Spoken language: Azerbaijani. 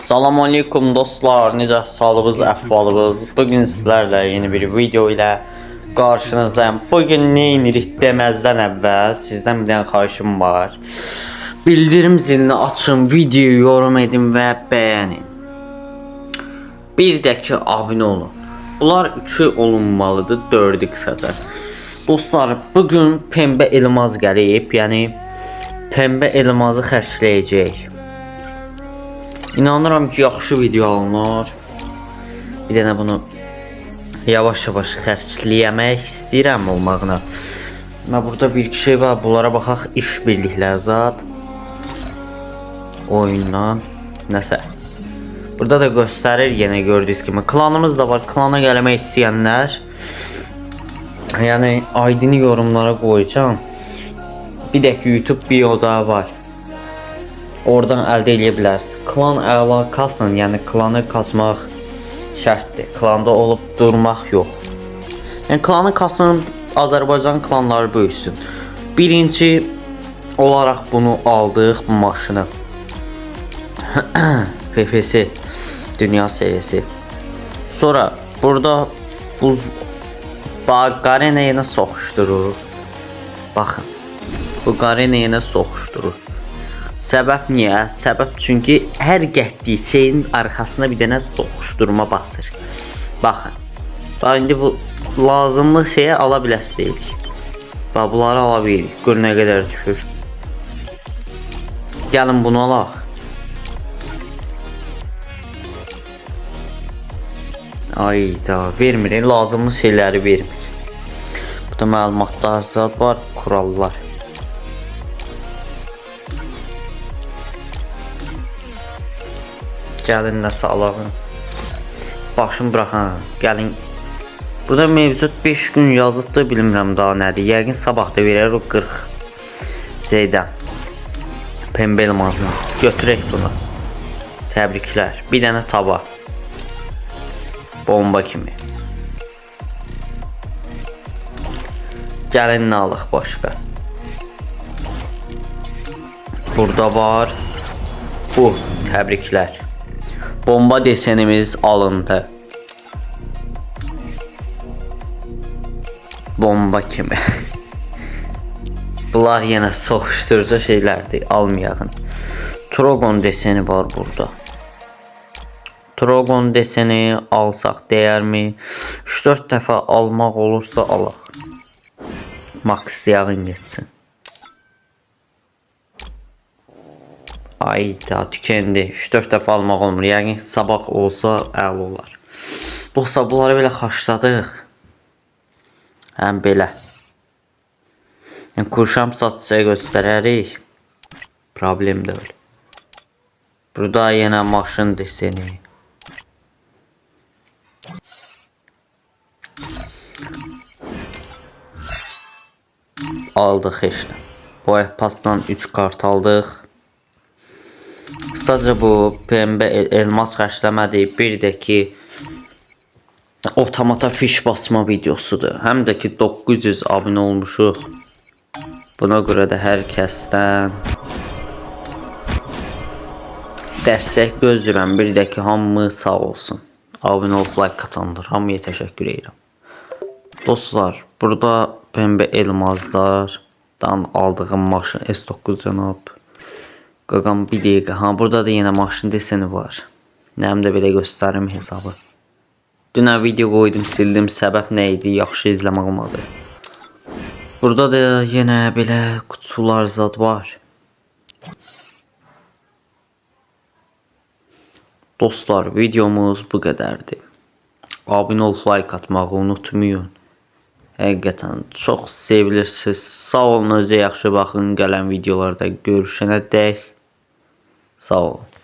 Salam aleykum dostlar, necə sağlığınız, əhvalınız? Bugün sizlərlə yeni bir video ilə qarşınızdayım. Bugün nə edirik deməzdən əvvəl sizdən bir dənə xahişim var. Bildirim zilini açın, videoyu yorum edin və bəyənin. Bir də ki abunə olun. Bunlar 3'ü olunmalıdır, 4'ü qısaca. Dostlar, bugün pembe elmaz gəlib, yəni pembe elmazı xərcləyəcək. İnanıram ki yaxşı video alınar. Bir dənə bunu yavaş-yavaş xərcləyəmək istəyirəm olmağına. Amma burada bir iki şey var, bunlara baxaq, iş birlikləri zat. Oyundan nəsə. Burada da göstərir, yenə gördüyünüz kimi klanımız da var. Klana gəlmək istəyənlər, yəni ID-ni yorumlara qoyacağam. Bir də ki YouTube bioda var. Oradan əldə edə bilərsiniz. Klan əla kasın, yəni klanı kasmaq şərtdir. Klanda olub durmaq yox. Yəni klanı kasın, Azərbaycan klanları böyüsün. Birinci olaraq bunu aldıq, bu maşını. PFS Dünya serisi. Sonra burada buz Garena yenə soxuşdurur. Baxın. Bu Garena yenə soxuşdurur. Səbəb niyə? Səbəb çünki hər getdiyi şeyin arxasına bir dənə soxuşdurma basır. Baxın. Bax indi bu lazımlı şeyi ala biləsiniz. Bax bunları ala bilirik. Gör nə qədər düşür. Gəlin bunu alaq. Ayda vermir, lazımlı şeyləri vermir. Burada məlumatlar zat var, kurallar. Gəlin də sağlığın. Başım bıraxın, gəlin. Burada mevcut 5 gün yazıtdı, bilmirəm daha nədir. Yəqin sabah da verər o 40 şeydən. Pembe elmazla. Götürək bunu. Təbriklər. Bir dənə tava. Bomba kimi. Gəlin nə alıq başqa. Burada var. Bu. Təbriklər. Bomba desenimiz alındı. Bomba kimi. Bunlar yenə soxuşdurucu şeylərdir. Almayağın. Trogon deseni var burada. Trogon deseni alsaq dəyərmi? 3-4 dəfə almaq olursa alaq. Max yağın getsin. Ayda tükendi. 3-4 dəfə almaq olmur. Yəni sabah olsa əla olar. Dostlar, bunları belə xaçladıq. Həm belə. Yəni kurşam satsıya göstərərik. Problem deyil. Burada yenə maşın deseni. Aldıq heç nə. Bu pasdan 3 kart aldıq. Qısaca bu pembe elmas xərcləmədir. Bir də ki otomata fiş basma videosudur. Həm də ki 900 abunə olmuşuq. Buna görə də hər kəsdən dəstək gözləyirəm. Bir də ki hamı sağ olsun. Abunə olub like atanlar. Hamıya təşəkkür edirəm. Dostlar, burada pembe elmazlardan aldığım maşın S9 cənab. Qaqam bir dəqiqə. Ha, burada da yenə maşın deseni var. Nəm də belə göstərim hesabı. Dünə video qoydum, sildim. Səbəb nə idi? Yaxşı izləmək olmadı. Burada da yenə belə kutular zad var. Dostlar, videomuz bu qədərdir. Abunə ol, like atmağı unutmayın. Həqiqətən çox sevilirsiniz. Sağ olun, özə yaxşı baxın. Gələn videolarda görüşənə dək. Sağ olun.